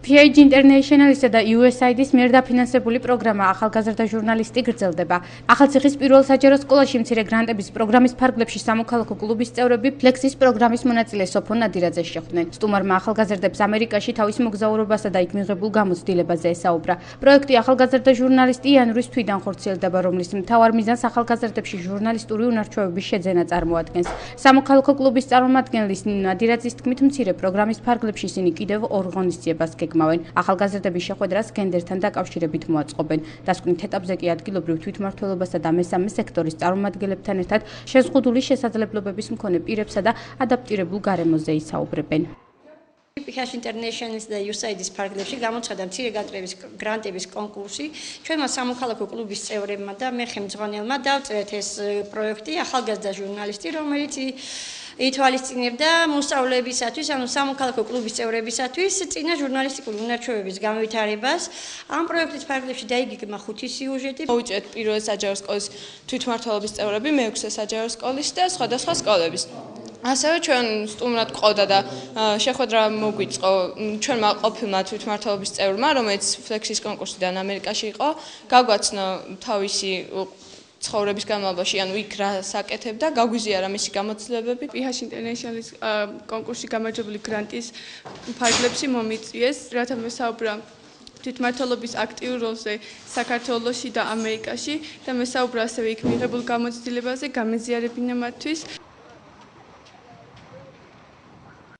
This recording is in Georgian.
PH International-ისა და USAID-ის მიერ დაფინანსებული პროგრამა ახალგაზრდა ჟურნალისტი გრძელდება. ახალციხის პირველ საჯარო სკოლაში მცირე გრანტების პროგრამის ფარგლებში სამოქალაქო კლუბის წევრები ფლექსის პროგრამის მონაწილე სოფო ნადირაძეს შეხვდნენ. სტუმარმა ახალგაზრდებს ამერიკაში თავის მოგზაურობასა და იქ მიღებულ გამოცდილებაზე ესაუბრა. პროექტი ახალგაზრდა ჟურნალისტი იანვრის თვიდან ხორციელდება, რომლის მთავარ მიზანს ახალგაზრდებში ჟურნალისტური უნარჩვევების შეძენა წარმოადგენს. სამოქალაქო კლუბის წარმომადგენლის ნადირაძის თქმით, მცირე პროგრამის ფარგლებში ისინი კიდევ ორ ღონისძიებას ახალგაზრდების შეხვედრას გენდერთან დაკავშირებით მოაწყობენ. დასკვნით ეტაპზე კი ადგილობრივ თვითმმართველობასა და მესამე სექტორის წარმომადგენლებთან ერთად შეზღუდული შესაძლებლობების მქონე პირებსა და ადაპტირებულ გარემოზე ისაუბრებენ. PH International-ის და USAID-ის ფარგლებში გამოცხადდა მცირე გრანტების კონკურსი. ჩვენმა სამოქალაქო კლუბის წევრებმა და მე ხელმძღვანელმა დავწერეთ ეს პროექტი ახალგაზრდა ჟურნალისტი, რომელიც ითვალისწინებდა მოსწავლეებისათვის, ანუ სამოქალაქო კლუბის წევრებისათვის წინა ჟურნალისტიკური უნარჩვევების განვითარებას. ამ პროექტის ფარგლებში დაიგეგმა 5 სიუჟეტი. მოვიჭრეთ პირველ საჯარო სკოლის თვითმმართველობის წევრები, მეექვსე საჯარო სკოლის და სხვადასხვა სკოლების. ასევე ჩვენ სტუმრად ყავდა და შეხვედრა მოგვიწყო ჩვენმა ყოფილმა თვითმმართველობის წევრმა, რომელიც ფლექსის კონკურსიდან ამერიკაში იყო, გაგვაცნო თავისი ცხოვრების განმავლობაში, ანუ იქ რა საკეთებდა, გაგვიზიარა მისი გამოცდილებები. PH International-ის კონკურსში გამარჯვებული გრანტის ფარგლებში მომიწვიეს, რათა მესაუბრა თვითმმართველობის აქტიურ როლზე საქართველოში და ამერიკაში და მესაუბრა ასევე იქ მიღებულ გამოცდილებაზე, გამეზიარებინა მათთვის.